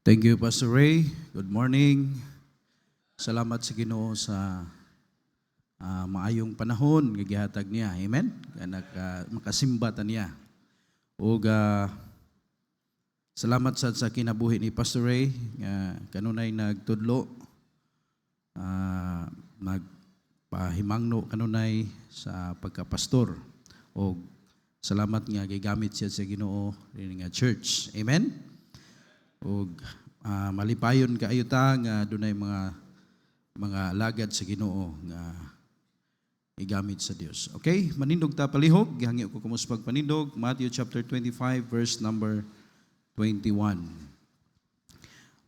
Thank you, Pastor Ray. Good morning. Salamat sa Ginoo sa maayong panahon nga gihatag niya. Amen? Makasimba ta niya. Ug salamat sa kinabuhi ni Pastor Ray nga kanunay nagtudlo, nagpahimangno kanunay sa pagkapastor. Ug salamat nga gigamit siya sa Ginoo nga church. Amen? Ug malipayon kaayo ta nga dunay mga alagad sa Ginoo nga igamit sa Dios. Okay, manindog ta palihog, gihangyo ko kumus pagpanindog. Matthew chapter 25 verse number 21.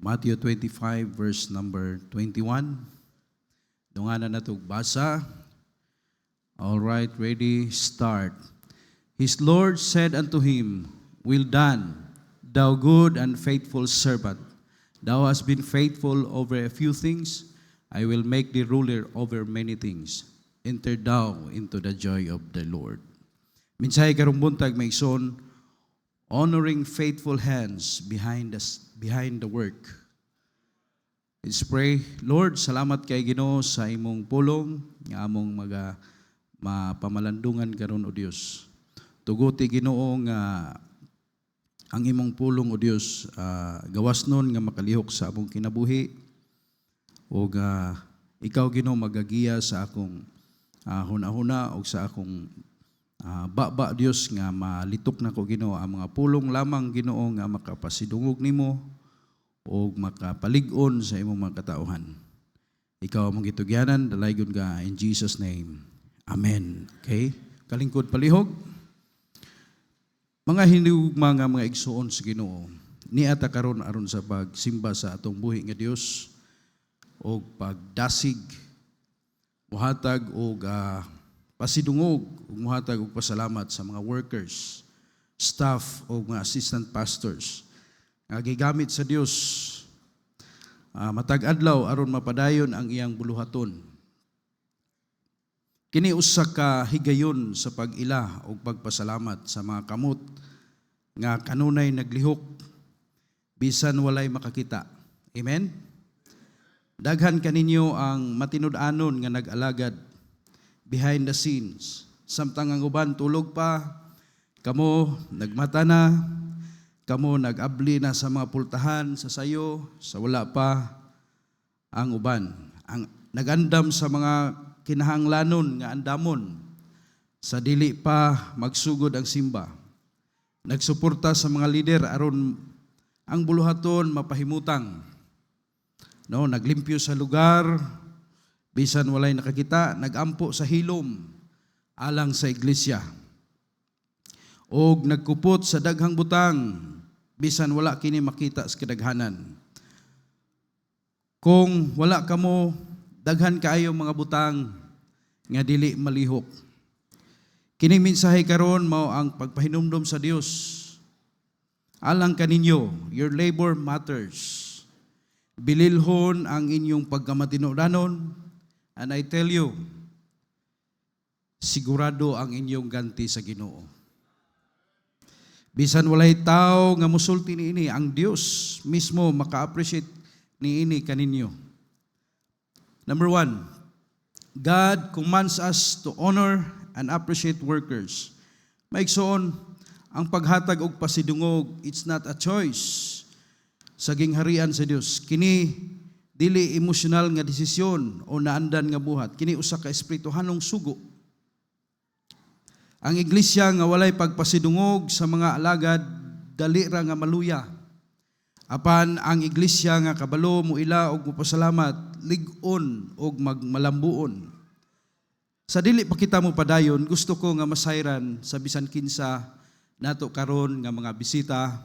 Matthew 25 verse number 21. Dunganan nato basa. All right, ready, start. His Lord said unto him, "Well done, thou good and faithful servant. Thou hast been faithful over a few things. I will make thee ruler over many things. Enter thou into the joy of the Lord." Minsay karong buntag may son, honoring faithful hands behind the work. Let's pray. Lord, salamat kay Ginoo sa imong pulong nga among mapamalandungan karon o Dios. Tuguti Ginoo nga ang imong pulong o Dios, gawas nun nga makalihok sa among kinabuhi o ikaw Ginoo magagiya sa akong huna-huna o sa akong baba Dios nga malitok na ko Ginoo ang mga pulong lamang Ginoo nga makapasidungog nimo o makapalig-on sa imong mga katauhan. Ikaw among gitugyanan, dalaygon ka in Jesus name. Amen. Okay? Kalingkod palihog. Mga hinugma nga mga igsuon sa Ginoo, niata karon aron sa pagsimba sa atong buhi nga Dios o pagdasig, muhatag og pasidungog, ug muhatag og pasalamat sa mga workers, staff o mga assistant pastors nga gigamit sa Dios matag adlaw aron mapadayon ang iyang buluhaton. Kini usa ka higayon sa pag-ila o pagpasalamat sa mga kamot nga kanunay naglihok bisan walay makakita. Amen? Daghan kaninyo ang matinud-anon nga nag-alagad behind the scenes. Samtang ang uban tulog pa, kamo nagmata na, kamo nag-abli na sa mga pultahan, sa sayo, sa wala pa ang uban. Ang nagandam sa mga kinahanglanon nga andamon sa dili pa magsugod ang simba. Nagsuporta sa mga lider aron ang buluhaton mapahimutang. No, naglimpyo sa lugar bisan walay nakakita, nagampo sa hilom alang sa iglesia. Og nagkupot sa daghang butang bisan wala kini makita sa kadaghanan. Kung wala kamo daghan kaayo mga butang nga dili malihok. Kining mensahe karon mao ang pagpahinumdom sa Dios. Alang kaninyo, your labor matters. Bililhon ang inyong pagkamatinudanon, and I tell you, sigurado ang inyong ganti sa Ginoo. Bisan walay tao nga musulti niini, ang Dios mismo maka-appreciate niini kaninyo. Number 1, God commands us to honor and appreciate workers. Maigsoon, ang paghatag og pasidungog, it's not a choice sa gingharian sa Dios. Kini dili emosyonal nga desisyon o naandan nga buhat. Kini usa ka espirituhanong sugo. Ang iglesia nga walay pagpasidungog sa mga alagad, dali ra nga maluya. Apan ang iglesia nga kabalo muila og mupasalamat, lig-on og magmalambuon. Sa dili pa kita mo padayon, gusto ko nga masayran sa bisan kinsa nato karon nga mga bisita,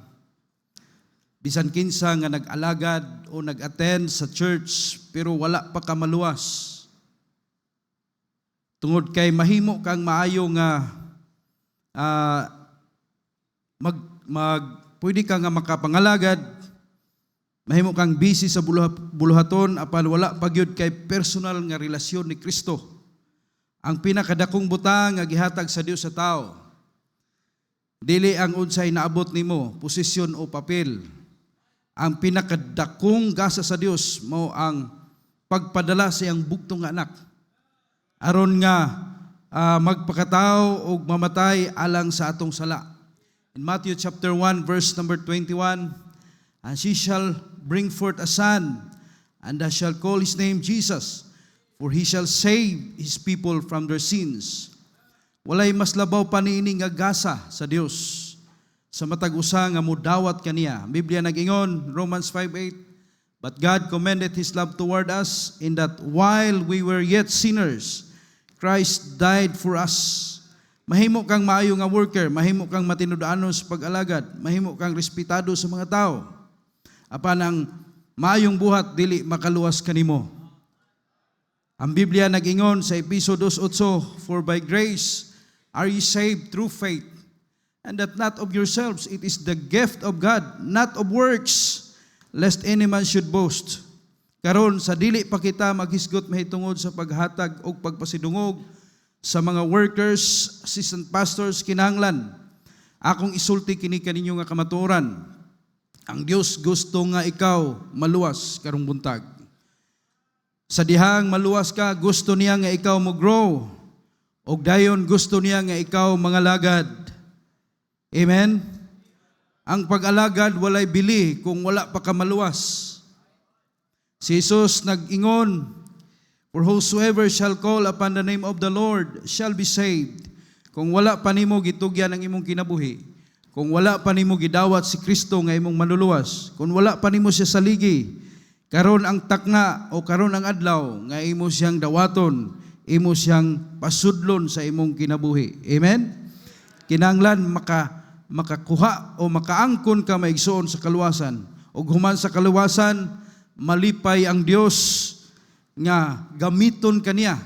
bisan kinsa nga nag-alagad o nag-attend sa church pero wala pa ka maluwas. Tungod kay mahimo kang maayo nga pwede ka nga makapangalagad, mahimo kang busy sa buluhaton apan wala pagyud kay personal nga relasyon ni Kristo. Ang pinakadakong butang nga gihatag sa Dios sa tao, dili ang unsay naabot nimo, posisyon o papel. ang pinakadakong gasa sa Dios mao ang pagpadala sa iyang bugtong nga anak aron nga magpakatao og mamatay alang sa atong sala. In Matthew chapter 1 verse number 21, and she shall bring forth a son, and thou shalt call his name Jesus, for he shall save his people from their sins. Walay mas labaw pa niini nga gasa sa Dios sa matag usa nga mudawat kaniya. Biblia nag-ingon, Romans 5:8, but God commended His love toward us in that while we were yet sinners, Christ died for us. Mahimo kang maayo nga worker, mahimo kang matinud-anon sa pag-alagad, mahimo kang respetado sa mga tao. Apan ang maayong buhat dili makaluwas kanimo. Ang Biblia nag-ingon sa Efeso 2:8, for by grace are ye saved through faith, and that not of yourselves, it is the gift of God, not of works, lest any man should boast. Karon sa dili pa kita maghisgot mahitungod sa paghatag o pagpasidungog sa mga workers, assistant pastors, kinahanglan akong isulti kini kaninyo nga kamatuoran. Ang Dios gusto nga ikaw maluwas karong buntag. Sa dihang maluwas ka, gusto niya nga ikaw mo grow, og dayon gusto niya nga ikaw mangalagad. Amen? Ang pag-alagad walay bili kung wala pa ka maluwas. Si Jesus nag-ingon, for whosoever shall call upon the name of the Lord shall be saved. Kung wala pa nimo gitugyan ang imong kinabuhi, kung wala pa nimo gidawat si Kristo nga imong manluluwas, kung wala pa nimo siya saligi, karon ang takna o karon ang adlaw nga imo siyang dawaton, imo siyang pasudlon sa imong kinabuhi. Amen? Kinahanglan makakuha o makaangkon ka maigsoon sa kaluwasan. O human sa kaluwasan, malipay ang Dios nga gamiton kaniya.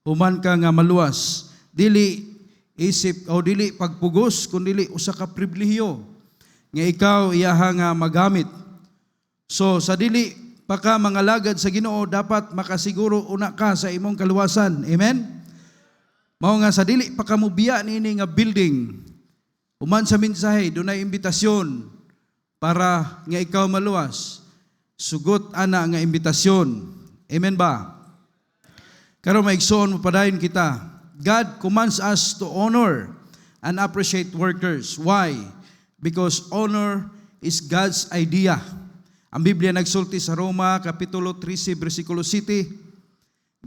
Human ka nga maluwas. Dili isip o dili pagpugos, kundi usa ka pribilehiyo nga ikaw iyaha nga magamit. So sa dili pa ka mangalagad sa Ginoo, dapat makasiguro una ka sa imong kaluwasan. Amen? Mao nga sa dili pa ka mubiya niini nga building, human sa mensahe, dunay imbitasyon para nga ikaw maluwas. Sugot ana nga imbitasyon. Amen ba? Karon maigsoon mo padayon kita. God commands us to honor and appreciate workers. Why? Because honor is God's idea. Ang Biblia nagsulti sa Roma kapitulo 13 bersikulo 7,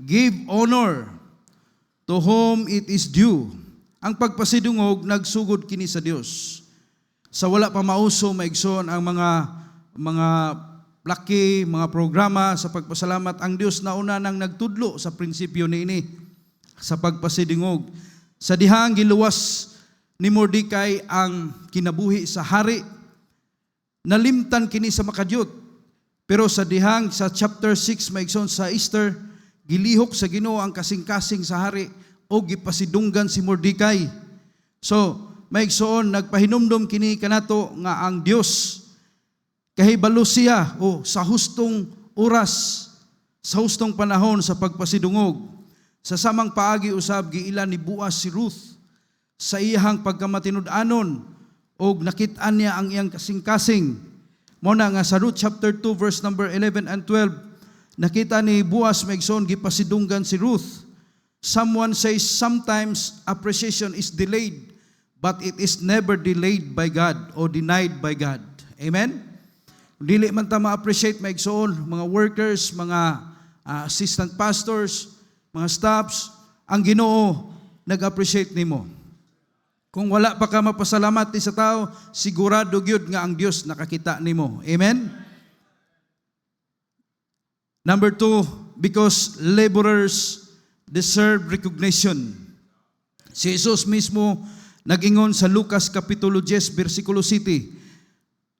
give honor to whom it is due. Ang pagpasidungog nagsugod kini sa Dios. Sa wala pa mauso maigsoon ang mga laki, mga programa sa pagpasalamat, ang Dios na una nang nagtudlo sa prinsipyo niini sa pagpasidungog. Sa dihang giluwas ni Mordecai ang kinabuhi sa hari, nalimtan kini sa makadyot. Pero sa dihang sa chapter 6 maigsoon sa Easter, gilihok sa Ginoo ang kasing-kasing sa hari o gipasidunggan si Mordecai. So, maigsoon nagpahinumdom kini kanato nga ang Dios kahibalo siya o sa hustong oras, sa hustong panahon sa pagpasidungog. Sa samang paagi usab giila ni Boaz si Ruth sa iyang pagkamatinud-anon og nakit-an niya ang iyang kasing-kasing. Mao na nga sa Ruth chapter 2 verse number 11 and 12, nakita ni Boaz maigsoon gipasidunggan si Ruth. Someone says sometimes appreciation is delayed, but it is never delayed by God or denied by God. Amen? Dili man ta ma-appreciate maigsoon, mga workers, mga assistant pastors, mga staffs, ang Ginoo nag-appreciate nimo. Kung wala pa ka mapasalamat sa tao, sigurado gyud nga ang Dios nakakita nimo. Amen? Number 2, because laborers deserve recognition. Si Jesus mismo nag-ingon sa Lucas kapitulo 10 bersikulo 7,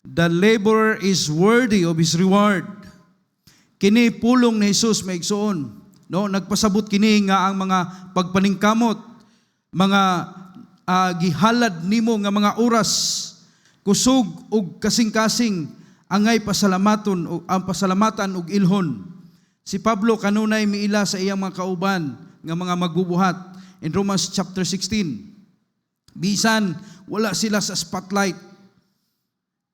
the laborer is worthy of his reward. Kini pulong ni Jesus maigsoon. No, nagpasabot kini nga ang mga pagpaningkamot, mga gihalad nimo nga mga oras, kusog ug kasing-kasing angay pasalamaton o ang pasalamatan ug ilhon. Si Pablo kanunay miila sa iyang mga kauban nga mga magbubuhat in Romans chapter 16. Bisan wala sila sa spotlight,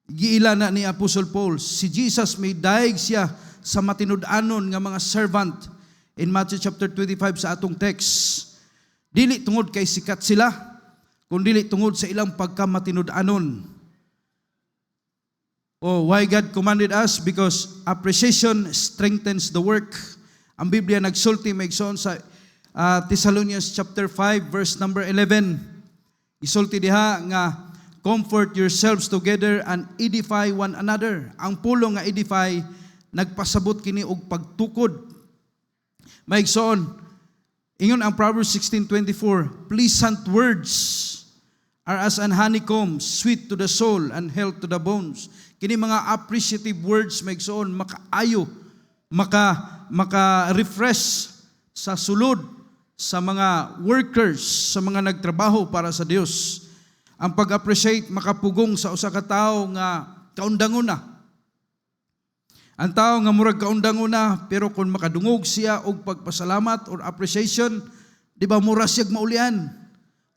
giila na ni Apostle Paul, si Jesus may daig siya sa matinud-anon nga mga servant in Matthew chapter 25 sa atong text. Dili tungod kay sikat sila, kundi tungod sa ilang pagkamatinud-anon. Oh, why God commanded us? Because appreciation strengthens the work. Ang Biblia nagsulti maigsoon sa Thessalonians chapter 5 verse number 11. Isulti diha nga comfort yourselves together and edify one another. Ang pulong nga edify nagpasabot kini og pagtukod. Maigsoon, ingon ang Proverbs 16:24, pleasant words are as an honeycomb, sweet to the soul and health to the bones. Kini mga appreciative words maigsoon makaayo, maka-refresh sa sulod sa mga workers, sa mga nagtrabaho para sa Dios. Ang pag-appreciate makapugong sa usa ka tawo nga kaundanguna. Ang tawo nga murag kaundanguna pero kung makadungog siya og pagpasalamat or appreciation, di ba mura siyag maulian?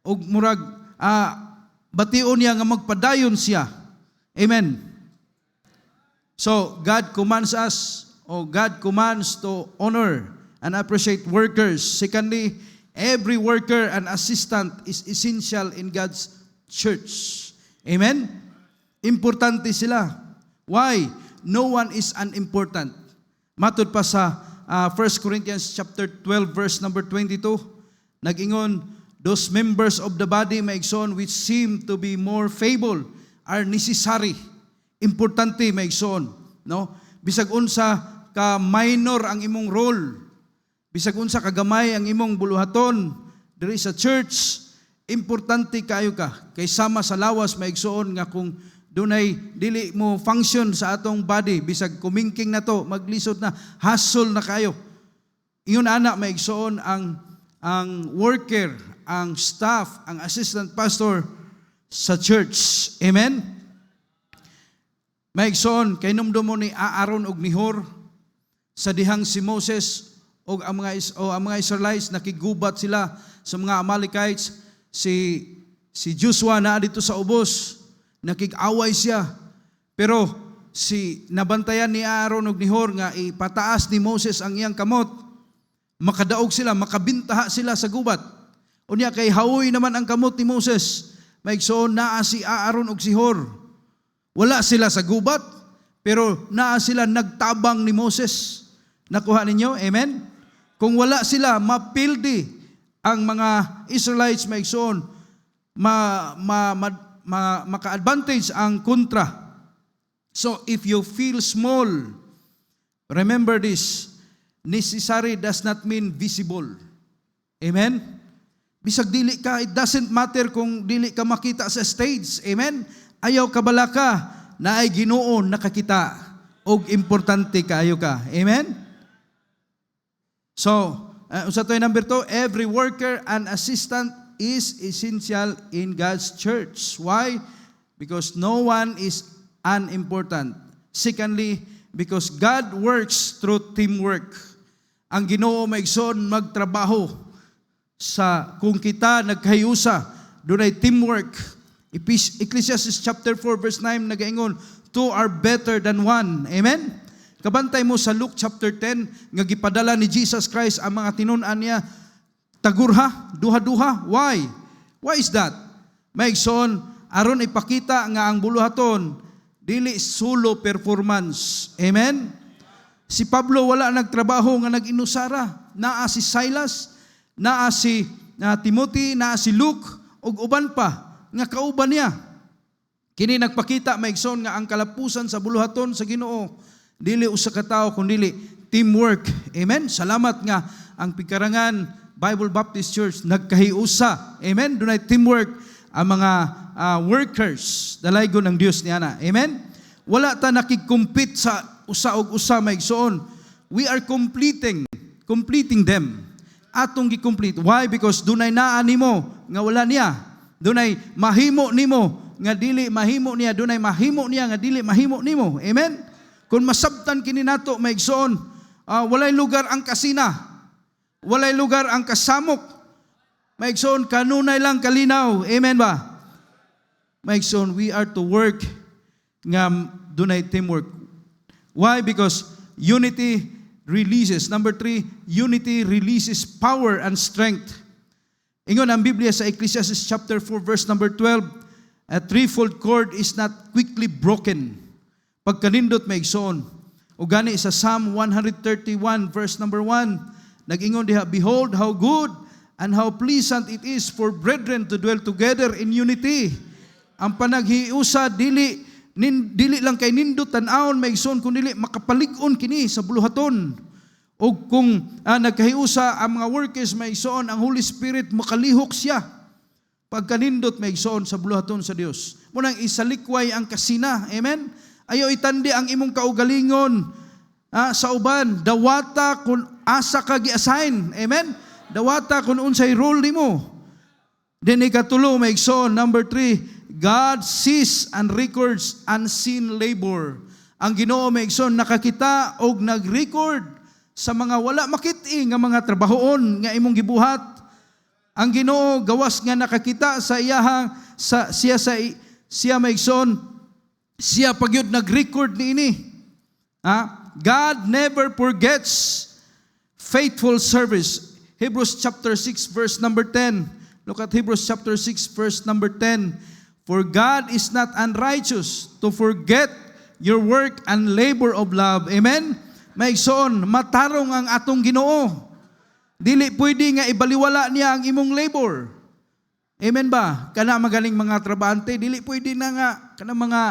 Og murag bation niya nga magpadayon siya. Amen. So God commands us, or God commands to honor and appreciate workers. Secondly, every worker and assistant is essential in God's church. Amen? Importante sila. Why? No one is unimportant. Matod pa sa 1 Corinthians chapter 12 verse number 22, nag-ingon, those members of the body, maigsoon, which seem to be more feeble are necessary. Importante maigsoon, no? Bisag unsa ka minor ang imong role, bisag unsa ka gamay ang imong buluhaton diri sa church, importante kayo ka. Kay sama sa lawas maigsoon nga kung dunay dili mo function sa atong body, bisag kumingking na to, maglisod na, hustle na kayo. Ingon ana maigsoon ang worker, ang staff, ang assistant pastor sa church. Amen? Maigsoon, kay numdum mo ni Aaron og ni Hur sa dihang si Moses o ang mga Israelites nakigubat sila sa mga Amalekites. Si Joshua na dito sa ubos, nakig-away siya. Pero nabantayan ni Aaron og ni Hur nga ipataas ni Moses ang iyang kamot. Makadaog sila, makabintaha sila sa gubat. Unya kay hawoy naman ang kamot ni Moses. Maigsoon naa si Aaron og si Hur. Wala sila sa gubat, pero naa sila nagtabang ni Moses. Nakuha ninyo? Amen? Kung wala sila, mapildi ang mga Israelites maigsoon, maka-advantage ang kontra. So if you feel small, remember this, necessary does not mean visible. Amen? Bisag dili ka, it doesn't matter kung dili ka makita sa stage. Amen? Ayaw kabalaka na ay Ginoo nakakita og importante kaayo ka. Amen? So, usa toy number 2, every worker and assistant is essential in God's church. Why? Because no one is unimportant. Secondly, because God works through teamwork. Ang Ginoo maigsoon magtrabaho sa kung kita nagkayusa, dunay teamwork. Ecclesiastes chapter 4 verse 9 nagaingon, two are better than one. Amen? Kabantay mo sa Luke chapter 10 nga gipadala ni Jesus Christ ang mga tinun-an niya tagurha, duha-duha. Why? Why is that? Maigsoon aron ipakita nga ang buluhaton dili solo performance. Amen? Si Pablo wala nagtrabaho nga nag-inusara. Naa si Silas, naa si Timothy, naa si Luke ug uban pa nga kauban niya. Kini nagpakita maigsoon nga ang kalapusan sa buluhaton sa Ginoo dili usa ka tawo kundi teamwork. Amen. Salamat nga ang Pikarangan Bible Baptist Church nagkahiusa. Amen. Dunay teamwork ang mga workers dalaygon ng Dios niana. Amen. Wala ta nakig-compete sa usa og usa maigsoon. We are completing them. Atong gi-complete. Why? Because dunay naa nimo nga wala niya. Dunay mahimo nimo nga dili mahimo niya, dunay mahimo niya nga dili mahimo nimo. Amen? Kung masabtan kini nato maigsoon, walay lugar ang kasina. Walay lugar ang kasamok. Maigsoon kanunay lang kalinaw. Amen ba? Maigsoon, we are to work nga dunay teamwork. Why? Because unity releases. Number 3, unity releases power and strength. Ingon ang Biblia sa Ecclesiastes chapter 4 verse number 12, a threefold cord is not quickly broken. Pagkanindot maigsoon. O gani sa Psalm 131 verse number 1, nag-ingon diha, behold how good and how pleasant it is for brethren to dwell together in unity. Ang panaghiusa dili lang kay nindot tan-awon maigsoon kundi makapalig-on kini sa buluhaton. O kung nagkahiusa ang mga workers maigsoon, ang Holy Spirit makalihok siya pagkanindot maigsoon sa buluhaton sa Dios. Munang isalikway ang kasina. Amen. Ayaw itandi ang imong kaugalingon sa uban. Dawata kung asa ka gi-assign. Amen. Dawata kung unsay role nimo. Then ikatulo maigsoon, number 3, God sees and records unseen labor. Ang Ginoo maigsoon nakakita og nag-record sa mga wala makit-i nga mga trabahoon nga imong gibuhat. Ang Ginoo gawas nga nakakita sa iyahang siya maigsoon, siya pagyud nag-record niini. God never forgets faithful service. Hebrews chapter 6 verse number 10. Look at Hebrews chapter 6 verse number 10. For God is not unrighteous to forget your work and labor of love. Amen? Maigsoon, matarong ang atong Ginoo. Dili pwede nga ibaliwala niya ang imong labor. Amen ba? Kana magaling mga trabahante, dili pwede na nga kana mga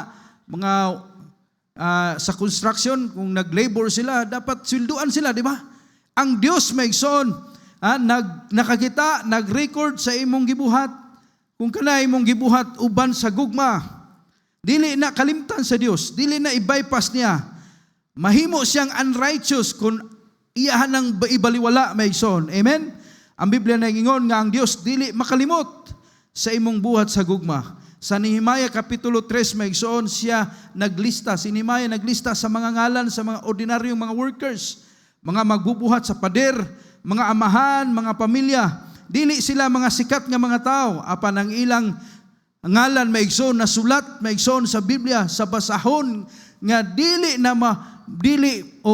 sa construction kung nag-labor sila, dapat swelduan sila, di ba? Ang Dios maigsoon, nakakita, nag-record sa imong gibuhat. Kung kana imong gibuhat uban sa gugma, dili na kalimtan sa Dios, dili na i-bypass niya. Mahimo siyang unrighteous kung iyahan ng ibaliwala maigsoon. Amen? Ang Biblia nag-ingon nga ang Dios dili makalimot sa imong buhat sa gugma. Sa Nehemiah kapitulo 3 maigsoon, siya naglista. Si Nehemiah naglista sa mga ngalan sa mga ordinaryong mga workers, mga magbubuhat sa pader, mga amahan, mga pamilya. Dili sila mga sikat nga mga tao. Apan ang ilang ngalan maigsoon na sulat maigsoon sa Biblia sa basahon nga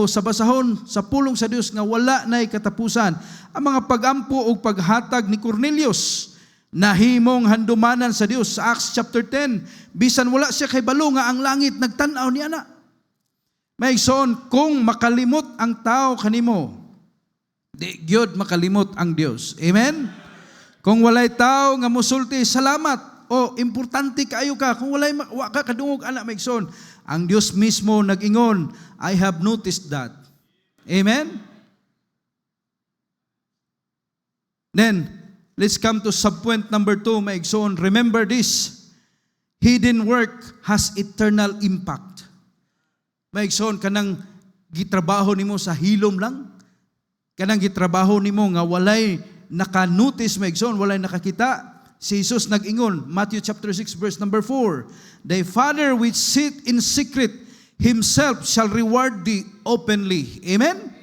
sa basahon sa pulong sa Dios nga wala nay katapusan. Ang mga pagampo o paghatag ni Cornelius nahimong handumanan sa Dios sa Acts chapter 10. Bisan wala siya kay balo nga ang langit nagtan-aw niya na. Maigsoon, kung makalimot ang tao kanimo, di gyud makalimot ang Dios. Amen? Kung walay tao nga musulti, salamat. O importante kaayo ka. Kung walay wa ka kadungog ana maigsoon, ang Dios mismo nag-ingon, I have noticed that. Amen? Then, let's come to subpoint number 2, maigsoon. Remember this, hidden work has eternal impact. Maigsoon, kanang gitrabaho nimo sa hilom lang, kanang gitrabaho nimo nga walay naka-notice, maigsoon, walay nakakita. Si Jesus nag-ingon, Matthew chapter 6 verse number 4, thy Father which sit in secret, Himself shall reward thee openly. Amen?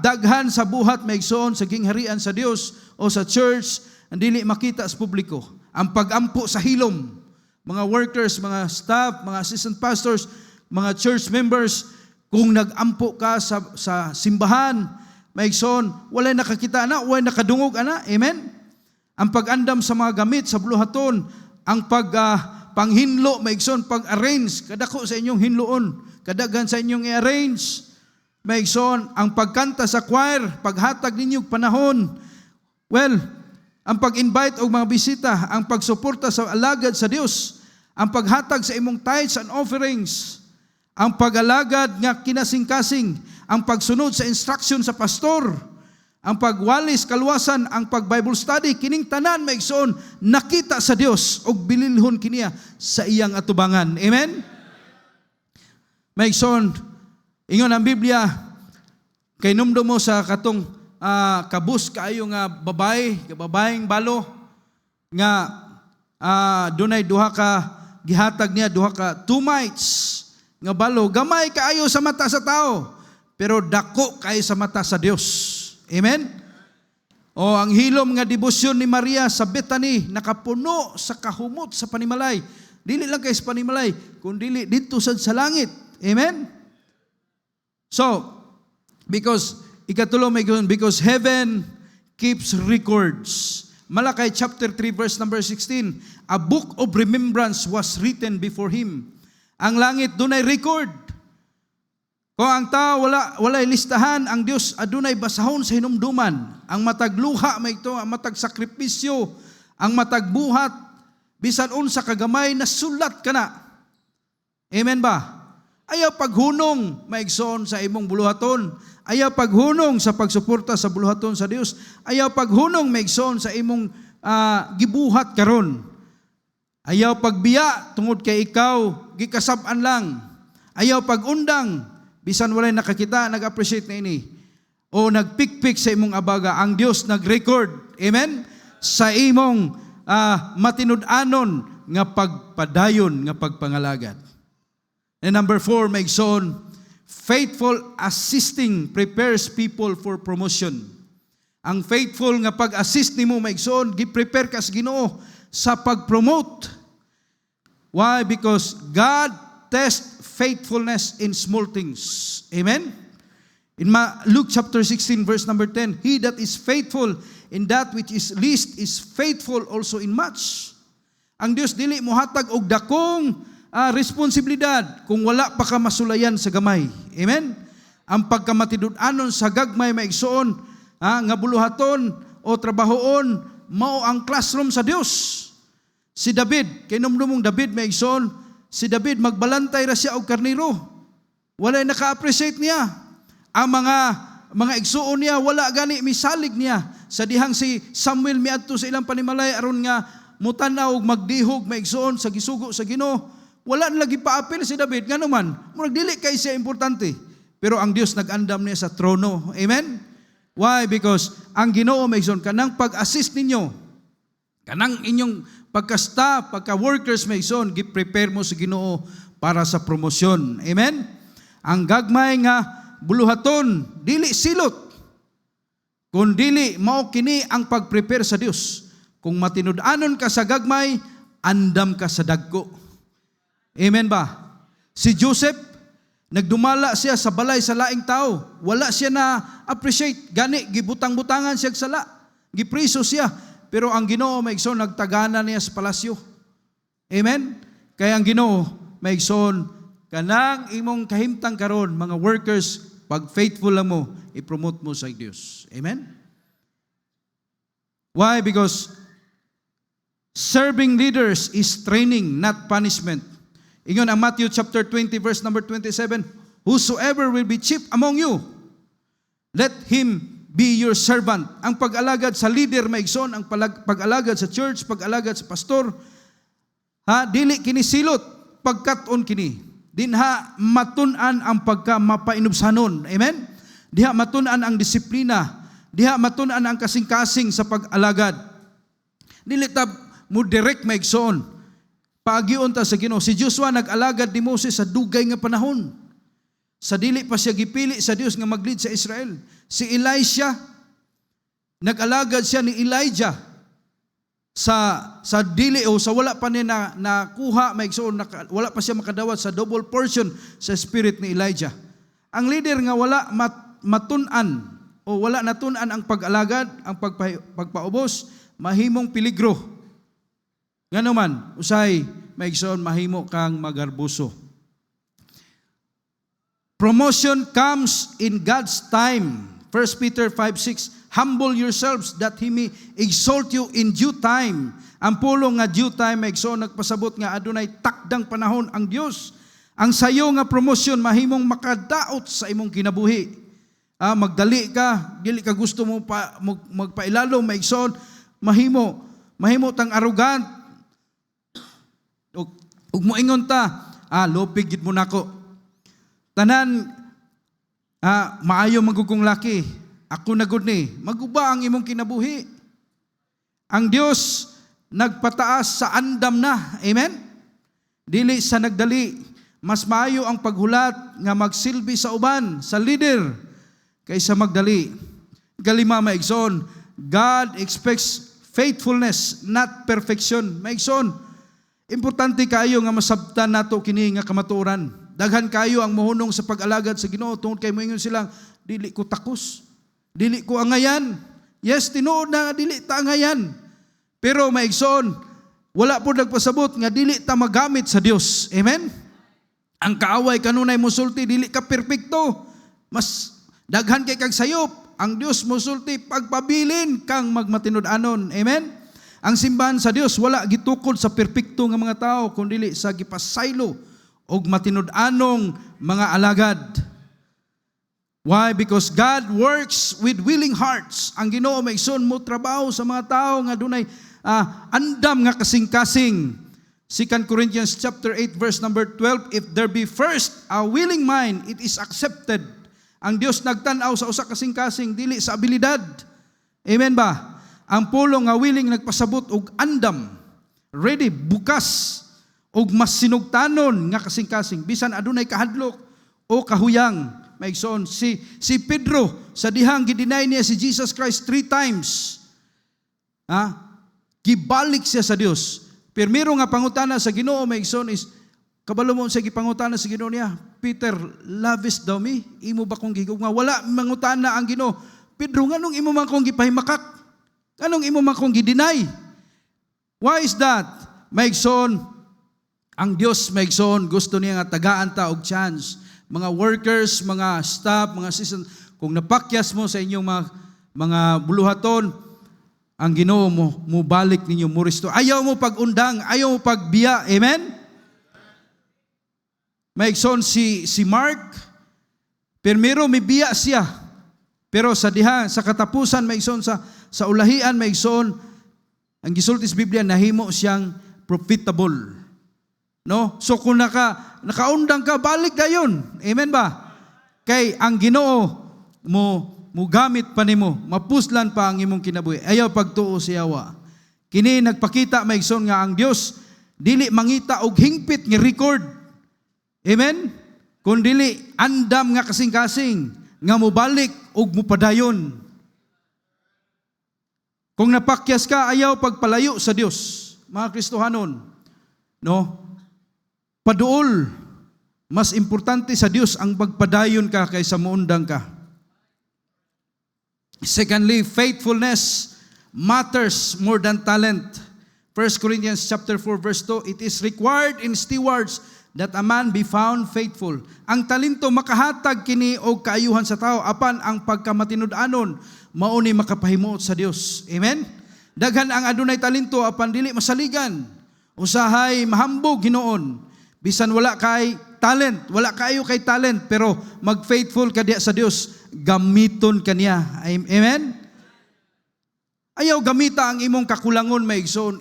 Daghan sa buhat maigsoon sa gingharian sa Dios o sa church, ang dili makita sa publiko. Ang pag-ampo sa hilom, mga workers, mga staff, mga assistant pastors, mga church members, kung nag-ampo ka sa simbahan, maigsoon, walay nakakita na, walay nakadungog ana. Amen? Ang pag-andam sa mga gamit sa buluhaton, ang panghinlo, maigsoon, pag-arrange, kadako sa inyong hinloon, kadagan sa inyong i-arrange, maigsoon, ang pagkanta sa choir, paghatag ninyong panahon, well, ang pag-invite o mga bisita, ang pagsuporta sa alagad sa Dios, ang paghatag sa imong tithes and offerings, ang pag-alagad nga kinasing-kasing, ang pagsunod sa instruction sa pastor, ang pagwalis kaluwasan, ang pag-Bible study, kining tanan maigsoon nakita sa Dios og bililhon kiniya sa iyang atubangan. Amen? Maigsoon, ingon ang Biblia, kay numdo mo sa katong kabus kaayo nga babaeng balo nga dunay duha ka gihatag niya, duha ka 2 mites nga balo, gamay kaayo sa mata sa tao pero dako kay sa mata sa Dios. Amen? O ang hilom nga debosyon ni Maria sa Bethany, nakapuno sa kahumot sa panimalay. Dili lang kay sa panimalay, kundi dito sa langit. Amen? So, because heaven keeps records. Malakay chapter 3 verse number 16, a book of remembrance was written before him. Ang langit dunay record. Kung ang tao walay listahan, ang Dios adunay basahon sa hinumduman. Ang matag luha may ito, ang matag sakripisyo, ang matag buhat, bisan unsa kagamay na sulat kana. Amen ba? Ayaw paghunong maigsoon sa imong buluhaton. Ayaw paghunong sa pagsuporta sa buluhaton sa Dios. Ayaw paghunong maigsoon sa imong gibuhat karon. Ayaw pagbiya tungod kay ikaw gikasab-an lang. Ayaw pagundang bisan walay nakakita, nag-appreciate na ini. O nagpikpik sa imong abaga, ang Dios nag-record. Amen? Sa imong matinud-anon nga pagpadayon nga pagpangalagad. And number 4, maigsoon, faithful assisting prepares people for promotion. Ang faithful nga pag-assist nimo maigsoon, gi-prepare ka sa Ginoo sa pag-promote. Why? Because God tests faithfulness in small things. Amen? In Luke chapter 16 verse number 10, he that is faithful in that which is least is faithful also in much. Ang Dios dili mohatag og dakong responsibilidad kung wala pa ka masulayan sa gamay. Amen? Ang pagkamatinud-anon sa gagmay maigsoon, nga buluhaton o trabahoon, mao ang classroom sa Dios. Si David, kay numdumong David maigsoon, si David magbalantay ra siya og karniro. Walay naka-appreciate niya. Ang mga igsuon niya, wala gani misalig niya. Sa dihang si Samuel miadto sa ilang panimalay aron nga mutanaw og magdihog maigsoon sa gisugo sa Ginoo. Wala lagi paapil si David, nga naman, murag dili kay siya importante. Pero ang Dios nag-andam niya sa trono. Amen? Why? Because ang Ginoo maigsoon, kanang pag-assist ninyo, kanang inyong pagka-staff, pagka-workers maigsoon, gi-prepare mo sa Ginoo para sa promosyon. Amen? Ang gagmay nga buluhaton, dili silot. Kung dili, mao kini ang pag-prepare sa Dios. Kung matinud-anon ka sa gagmay, andam ka sa dagko. Amen ba? Si Joseph, nagdumala siya sa balay sa laing tao. Wala siya na appreciate. Gani, gibutang-butangan siya sala. Gipriso siya. Pero ang Ginoo maigsoon, nagtagana niya sa palasyo. Amen? Kaya ang Ginoo maigsoon, kanang imong kahimtang karon, mga workers, pag faithful lang mo, i-promote mo sa Dios. Amen? Why? Because serving leaders is training, not punishment. Ingon ang Matthew chapter 20 verse number 27, whosoever will be chief among you, let him be your servant. Ang pag-alagad sa leader maigsoon, ang pag-alagad sa church, pag-alagad sa pastor, dili kini silot, pagkat-on kini. Dinha matun-an ang pagka-mapainubsanon. Amen? Diha matun-an ang disiplina. Diha matun-an ang kasing-kasing sa pag-alagad. Dili tab mo direct maigsoon. Paagion ta sa Ginoo. Si Joshua nag-alagad ni Moses sa dugay nga panahon. Sa dili pa siya gipili sa Dios nga mag-lead sa Israel. Si Elisha, nag-alagad siya ni Elijah sa dili o sa wala pa niya nakuha, wala pa siya makadawat sa double portion sa spirit ni Elijah. Ang leader nga wala matun-an o wala natun-an ang pag-alagad, ang pagpaubos, mahimong peligro. Ngano man, usay maigsoon mahimo kang magarbuso. Promotion comes in God's time. 1 Peter 5:6, humble yourselves that He may exalt you in due time. Ang pulong nga due time maigsoon nagpasabot nga adunay takdang panahon ang Dios. Ang sayo nga promotion mahimong makadaot sa imong kinabuhi. Magdali ka, dili ka gusto mo magpailalom maigsoon, mahimo tang arrogant. Ug moingon ta, lopig gid mo nako. Tanan maayo magugong laki. Ako na gud ni, maguba ang imong kinabuhi. Ang Dios nagpataas sa andam na. Amen? Dili sa nagdali. Mas maayo ang paghulat nga magsilbi sa uban, sa leader, kaysa magdali. Kalima maigsoon, God expects faithfulness, not perfection. Maigsoon, Importante kayo nga masabtan nato kini nga kamatuoran. Daghan kayo ang mohunong sa pag-alagad sa Ginoo tungod kay moingon silang dili ko takos. Dili ko angayan. Yes, tinuod na dili ta angayan. Pero maigsoon, wala po nagpasabot nga dili ta magamit sa Dios. Amen? Ang kaaway kanunay mosulti, dili ka perpekto. Mas daghan kay kag sayop. Ang Dios mosulti pagpabilin kang magmatinud-anon. Amen? Ang simbahan sa Dios wala gitukod sa perpekto nga mga tao kundi sa gipasaylo og matinud-anong mga alagad. Why? Because God works with willing hearts. Ang Ginoo maigsoon mo trabaho sa mga tao nga dunay andam nga kasing-kasing. 2 Corinthians chapter 8 verse number 12, if there be first a willing mind, it is accepted. Ang Dios nagtan-aw sa usa kasing-kasing dili sa abilidad. Amen ba? Ang pulong nga willing nagpasabot og andam, ready, bukas, og mas sinugtanon nga kasing-kasing bisan adunay kahadlok o kahuyang. Maigsoon si Pedro sa dihang gidinay niya si Jesus Christ 3 times. Gibalik siya sa Dios. Pirmiro nga pangutana sa Ginoo maigsoon is kabalo mo sa gipangutana sa Ginoo niya, Peter, lovest thou me? Imo ba kong gigugma? Wala mangutana ang Ginoo. Pedro, nganong imo man kong gipahimakak? Nganong imo man kong gidinay? Why is that? Maigsoon, ang Dios maigsoon gusto niya nga tagaan ta og chance. Mga workers, mga staff, mga assistant, kung napakyas mo sa inyong mga buluhaton, ang Ginoo mo balik ninyo mo resto. Ayaw mo pag-undang, ayaw mo pagbiya. Amen? Maigsoon si Mark, primero may biya siya. Pero sa katapusan maigsoon sa ulahian maigsoon, ang gisulti sa Biblia nahimo siyang profitable. No? So kung nakaundang ka, balik dayon. Amen ba? Kay ang Ginoo mo gamit pa nimo, mapuslan pa ang imong kinabuhi. Ayaw pagtuo siyawa. Kini nagpakita maigsoon nga ang Dios dili mangita og hingpit nga record. Amen? Kun dili andam nga kasing-kasing nga mobalik og mupadayon. Kung napakyas ka, ayaw pagpalayo sa Dios. Mga Kristohanon, no? Paduol, mas importante sa Dios ang pagpadayon ka kaysa muundang ka. Secondly, faithfulness matters more than talent. 1 Corinthians chapter 4 verse 2, it is required in stewards that a man be found faithful. Ang talento makahatag kini og kaayuhan sa tao apan ang pagkamatinud-anon mao ni makapahimuot sa Dios. Amen. Daghan ang adunay talento apan dili masaligan. Usahay mahambog hinuon. Bisan wala kay talent, wala kayo kay talent, pero mag-faithful ka diya sa Dios, gamiton kaniya. Amen? Ayaw gamita ang imong kakulangon maigsoon,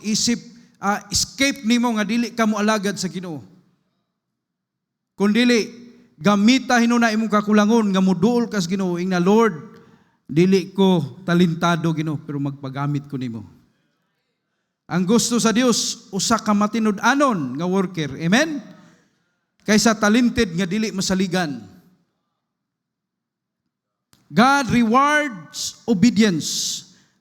escape nimo nga dili ka mo alagad sa Ginoo. Kung dili, gamita hinuna imong kakulangon nga muduol ka sa Ginoo, ingna Lord, dili ko talentado Ginoo, pero magpagamit ko nimo. Ang gusto sa Dios, usa ka matinud-anon nga worker. Amen? Kaysa talented nga dili masaligan. God rewards obedience.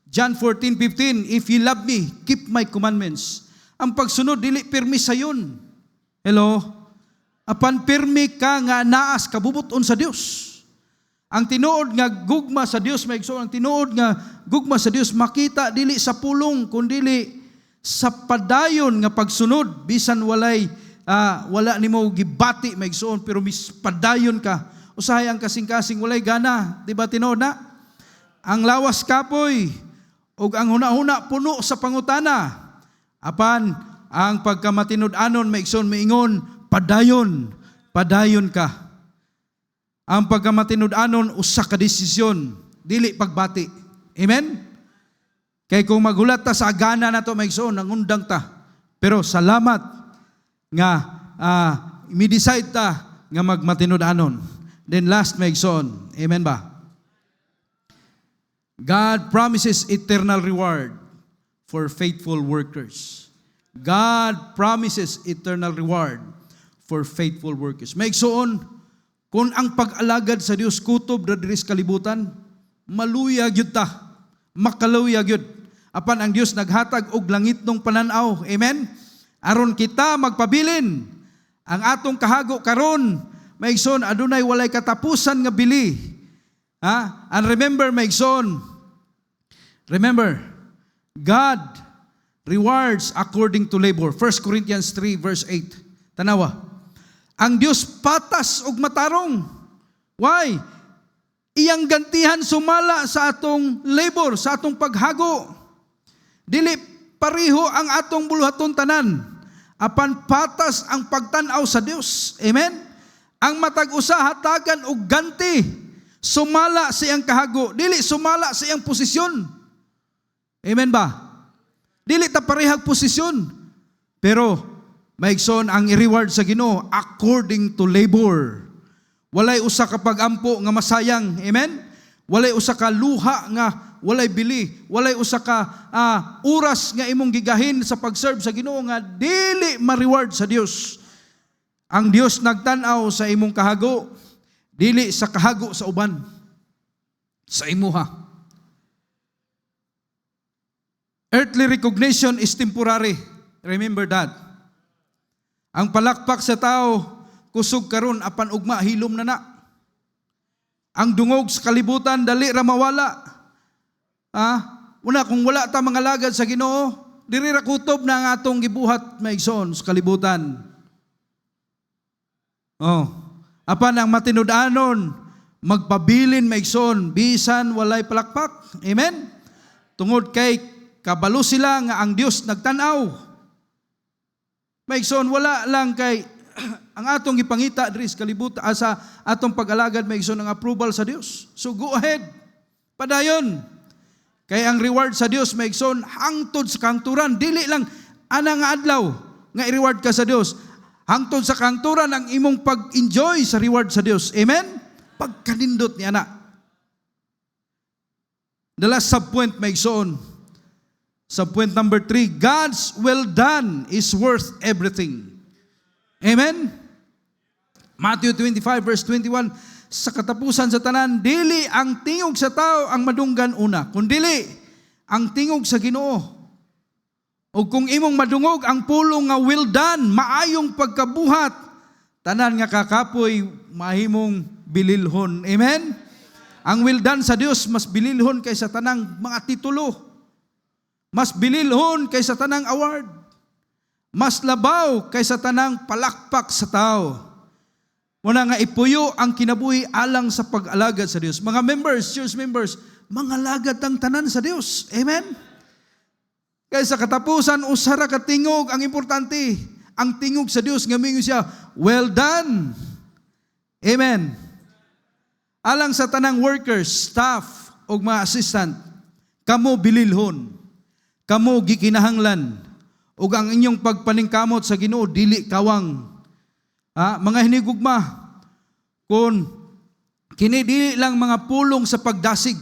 John 14:15, if you love me, keep my commandments. Ang pagsunod, dili pirmi sayon. Hello? Apan pirmi ka nga naas kabubuton sa Dios. Ang tinuod nga gugma sa Dios, ang tinuod nga gugma sa Dios, makita dili sa pulong, kundi sa padayon nga pagsunod, bisan wala nimo gibati maigsoon, pero mis padayon ka. Usahay ang kasing-kasing walay gana, di ba tinuod na? Ang lawas kapoy ug ang huna-huna puno sa pangutana. Apan ang pagkamatinud-anon maigsoon miingon, padayon ka. Ang pagkamatinud-anon usa ka desisyon, dili pagbati. Amen? Kay kung magulat ta sa agana na to maigsoon, nangundang ta. Pero salamat nga mi-decide ta nga magmatinud-anon. Then last maigsoon, amen ba? God promises eternal reward for faithful workers. God promises eternal reward for faithful workers. Maigsoon, kung ang pag-alagad sa Dios kutob diri sa kalibutan, maluyag yun ta. Makaluyag yun. Apan ang Dios naghatag og langit ng pananaw. Amen? aron kita magpabilin ang atong kahago karon, maigsoon, adunay walay katapusan nga bili. And remember, maigsoon, remember, God rewards according to labor. 1 Corinthians 3 verse 8. Tanawa. Ang Dios patas ug matarong. Why? Iyang gantihan sumala sa atong labor, sa atong paghago. Dili pareho ang atong buluhaton tanan. Apan patas ang pagtan-aw sa Dios. Amen? Ang matag usa hatagan og ganti. Sumala sa iyang kahago, dili sumala sa iyang posisyon. Amen ba? Dili ta parehag posisyon. Pero maigsoon ang i-reward sa Ginoo according to labor. Walay usa ka pag-ampo nga masayang. Amen? Walay usa ka luha nga walay bili, walay usa ka oras nga imong gigahin sa pag-serve sa Ginoo nga dili ma-reward sa Dios. Ang Dios nagtan-aw sa imong kahago, dili sa kahago sa uban, sa imuha. Earthly recognition is temporary. Remember that. Ang palakpak sa tao kusog karon apan ugma hilom na. Ang dungog sa kalibutan dali ra mawala. Una, kung wala ta mga lagad sa Ginoo, diri ra kutob na ang atong gibuhat maigsoon sa kalibutan. Apan ang matinud-anon, magpabilin maigsoon, bisan walay palakpak. Amen? Tungod kay kabalo sila nga ang Dios nagtan-aw. Maigsoon, wala lang kay ang atong gipangita diri sa kalibutan, sa atong pag-alagad maigsoon ang approval sa Dios. So go ahead. Padayon. Kay ang reward sa Dios maigsoon hangtod sa kangturan, dili lang ana nga adlaw nga i-reward ka sa Dios. Hangtod sa kangturan ang imong pag-enjoy sa reward sa Dios. Amen? Pagkanindot ni ana. The last subpoint maigsoon. Subpoint number 3, God's well done is worth everything. Amen? Matthew 25 verse 21, sa katapusan sa tanan, dili ang tingog sa tao ang madunggan una, kundili ang tingog sa Ginoo. O kung imong madungog ang pulong nga well done, maayong pagkabuhat, tanan nga kakapoy mahimong bililhon. Amen? Ang well done sa Dios mas bililhon kaysa tanang mga titulo. Mas bililhon kaysa tanang award. Mas labaw kaysa tanang palakpak sa tao. Muna nga ipuyo ang kinabuhi alang sa pag-alagad sa Dios. Mga members, church members, mga lagad ang tanan sa Dios. Amen? Kaya sa katapusan, usara ka tingog ang importante. Ang tingog sa Dios, ngamingon siya, well done. Amen. Alang sa tanang workers, staff, o mga assistant, kamo bililhon, kamo gikinahanglan, o ang inyong pagpaningkamot sa Ginoo, dili kawang. Mga hinigugma, kung kini dili lang mga pulong sa pagdasig,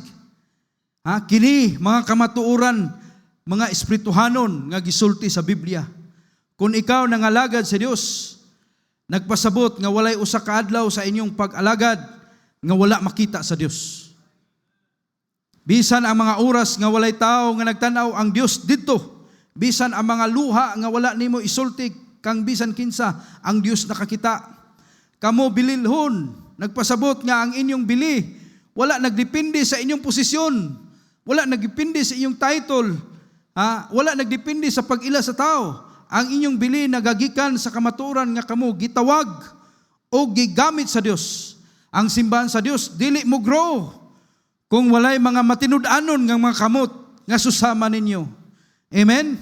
kini mga kamatuoran, mga espirituhanon nga gisulti sa Biblia. Kung ikaw nangalagad sa Dios, nagpasabot nga walay usa ka adlaw sa inyong pag-alagad nga wala makita sa Dios. Bisan ang mga oras nga walay tao nga nagtan-aw ang Dios didto, bisan ang mga luha nga wala nimo isulti kang bisan kinsa ang Dios nakakita. Kamo bililhon, nagpasabot nga ang inyong bili wala nagdepende sa inyong posisyon, wala nagdepende sa inyong title, wala nagdepende sa pag-ila sa tao. Ang inyong bili nagagikan sa kamaturan nga kamo gitawag o gigamit sa Dios. Ang simbahan sa Dios dili mo grow kung walay mga matinud-anon nga mga kamot nga susama ninyo. Amen?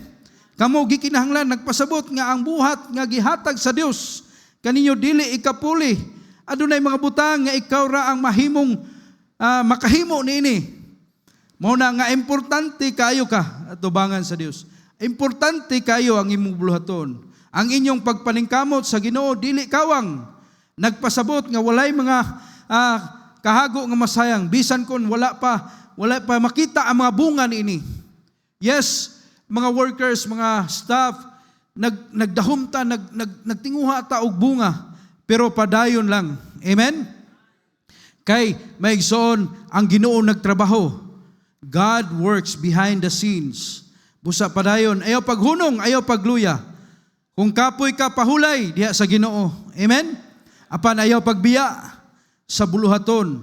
Kamo gikinahanglan nagpasabot nga ang buhat nga gihatag sa Dios kaninyo dili ikapuli. Adunay mga butang nga ikaw ra ang mahimong makahimo niini. Mao na nga importante kayo ka atubangan sa Dios. Importante kayo ang imong buluhaton. Ang inyong pagpaningkamot sa Ginoo dili kawang. Nagpasabot nga walay mga kahago nga masayang bisan kon wala pa makita ang mga bunga niini. Yes, mga workers, mga staff, nagdahom ta, nagtinguha ta og bunga, pero padayon lang. Amen? Kay maigsoon ang Ginoo nagtrabaho. God works behind the scenes. Busa padayon, ayaw paghunong, ayaw pagluya. Kung kapoy ka, pahulay diha sa Ginoo. Amen? Apan ayaw pagbiya sa buluhaton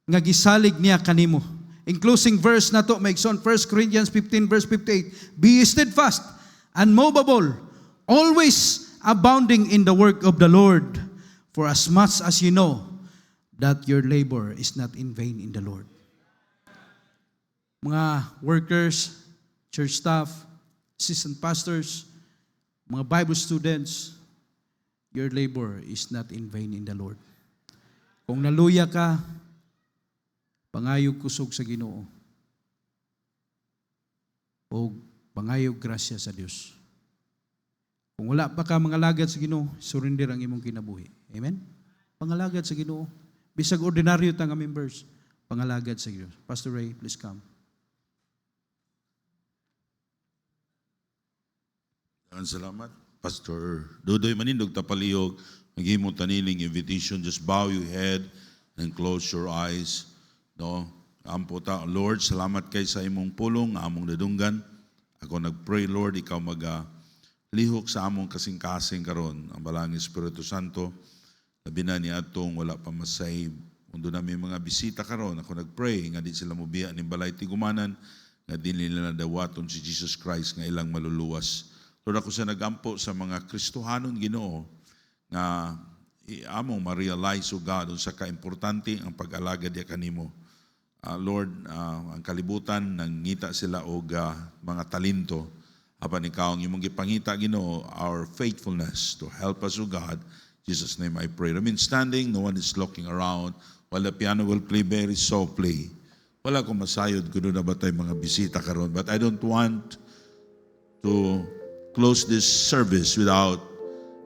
nga gisalig niya kanimo. In closing verse na to, maigsoon 1 Corinthians 15 verse 58, be steadfast, unmovable, always abounding in the work of the Lord, for as much as you know that your labor is not in vain in the Lord. Mga workers, church staff, assistant pastors, mga Bible students, your labor is not in vain in the Lord. Kung naluya ka, pangayog kusog sa Ginoo o pangayog grasya sa Dios. Kung wala pa ka mga lagad sa Ginoo, surrender ang imong kinabuhi. Amen? Pangalagad sa Ginoo. Bisag ordinaryo ta nga members, pangalagad sa Ginoo. Pastor Ray, please come. Salamat. Pastor Dudoy Manindog Tapaliyog, maghimo taniling invitation, just bow your head and close your eyes. No? Ampo ta, Lord, salamat kay sa imong pulong, among nadunggan. Ako nagpray, Lord, ikaw lihok sa among kasing-kasing karon ang balang Espiritu Santo. Labi na ni atong wala pa masave. Kung doon namin mga bisita karon, ako nagpray nga di sila mubiya ning balay tigumanan nga di nila nadawaton si Jesus Christ nga ilang maluluwas. Lord, ako sa nagampo sa mga Kristohanon Ginoo nga among ma-realize o God sa kaimportante ang pag-alaga diya kanimo. Lord, ang kalibutan nangita sila og mga talento. Apan ikaw ang imong gipangita Ginoo, our faithfulness to help us, O God. In Jesus' name I pray. I mean, standing, no one is looking around. While the piano will play very softly. Wala ko masayod kuno na ba tayo mga bisita karon, but I don't want to close this service without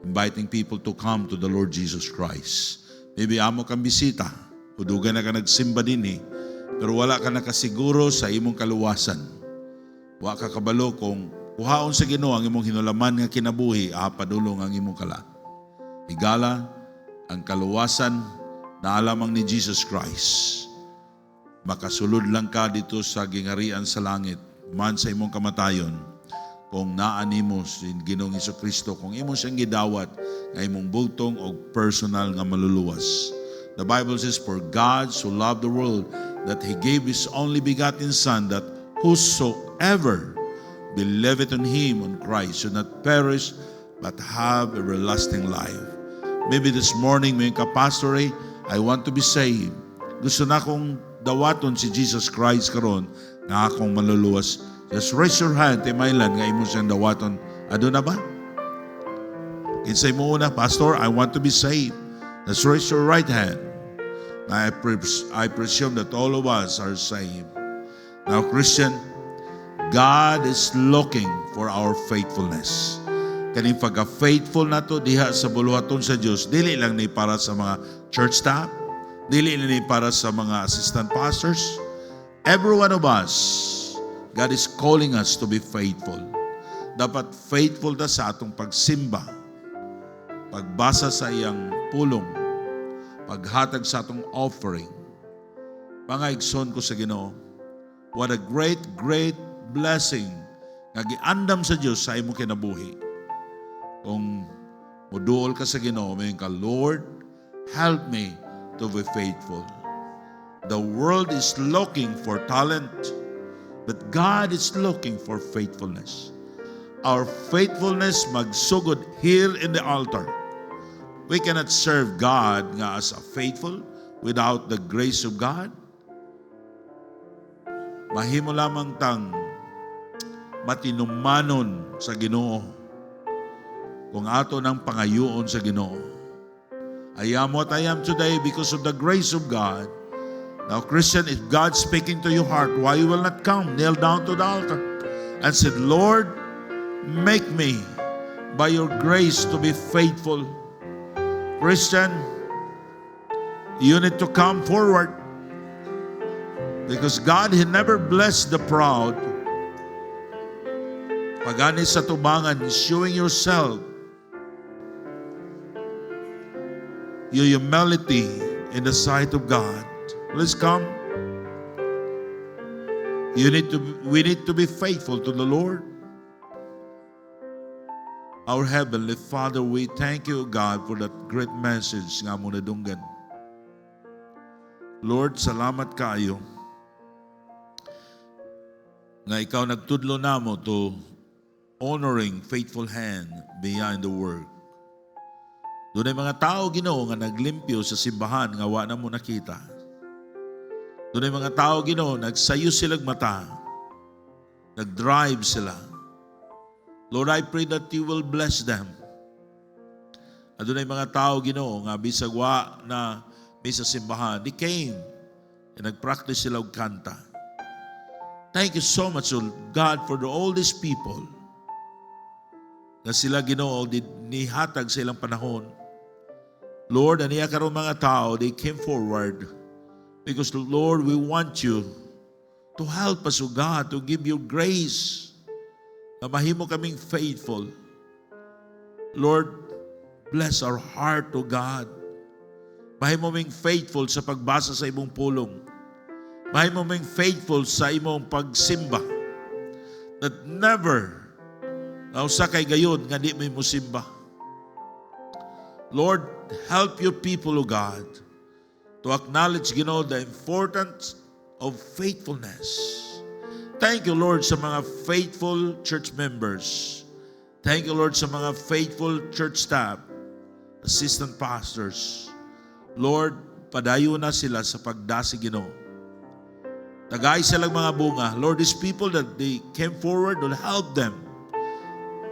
inviting people to come to the Lord Jesus Christ. Maybe amo kang bisita, udugan na ka nagsimba din pero wala ka nakasiguro sa imong kaluwasan. Wa ka kabalo kung kuhaon sa Ginoo ang imong hinulaman nga kinabuhi, padulong ang imong kala. Igala ang kaluwasan na alamang ni Jesus Christ. Makasulod lang ka dito sa gingarian sa langit, man sa imong kamatayon, kung naani mo si Ginoong Hesukristo, kung imo siyang gidawat nga imong bugtong o personal nga maluluwas. The Bible says, for God so loved the world that He gave His only begotten Son, that whosoever believeth on Him, on Christ, should not perish but have everlasting life. Maybe this morning, may ka-pastor, I want to be saved. Gusto na akong dawaton si Jesus Christ karon nga akong maluluwas. Just raise your hand, Mailan, nga imo siyang dawaton. Ado na ba? Kinsay mo una, Pastor, I want to be saved. Just raise your right hand. I presume that all of us are saved. Now, Christian, God is looking for our faithfulness. Kaning pagka-faithful na to diha sa buluhaton sa Diyos, dili lang ni para sa mga church staff, dili lang ni para sa mga assistant pastors. Every one of us, God is calling us to be faithful. Dapat faithful ta sa atong pagsimba, pagbasa sa iyang pulong, paghatag sa atong offering. Mga igsoon ko sa Ginoo, what a great, great blessing nga giandam sa Dios sa imong kinabuhi. Kung muduol ka sa Ginoo, mayon ka, Lord, help me to be faithful. The world is looking for talent, but God is looking for faithfulness. Our faithfulness magsugod here in the altar. We cannot serve God nga as a faithful without the grace of God. Mahimo lamang tang matinumanon sa Ginoo kung ato ng pangayoon sa Ginoo. I am what I am today because of the grace of God. Now, Christian, if God's speaking to your heart, why you will not come, kneel down to the altar and said, Lord, make me by your grace to be faithful. Christian, you need to come forward because God, He never blessed the proud. Pagani sa tubangan, showing yourself, your humility in the sight of God. Please come. We need to be faithful to the Lord. Our Heavenly Father, we thank you, God, for that great message nga mo nadunggan. Lord, salamat kayo nga ikaw nagtudlo namo to honoring faithful hand behind the work. Doon ay mga tao, Ginoo, nga naglimpyo sa simbahan nga wa na mo nakita. Doon ay mga tao, Ginoo, nagsayo silang mata. Nag-drive sila. Lord, I pray that you will bless them. At doon ay mga tao, Ginoo, nga bisag wa na may sa simbahan, they came and nag-practice sila og kanta. Thank you so much, God, for all these people na sila, Ginoo, nihatag sa ilang panahon. Lord, aniya karon mga tao, they came forward because, Lord, we want you to help us, O God, to give you grace na mahimo kaming faithful. Lord, bless our heart, O God. Mahimo kaming faithful sa pagbasa sa imong pulong. Mahimo kaming faithful sa imong pagsimba. That never na usa kay gayon nga di mo simba. Lord, help your people, O God, to acknowledge, Ginoo, the importance of faithfulness. Thank you, Lord, sa mga faithful church members. Thank you, Lord, sa mga faithful church staff, assistant pastors. Lord, padayo na sila sa pagdasi, Ginoo. Tagay silang mga bunga. Lord, these people that they came forward, will help them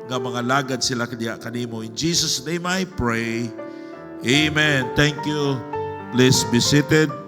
nga mga lagad sila kanimo. In Jesus' name I pray. Amen. Thank you. Please be seated.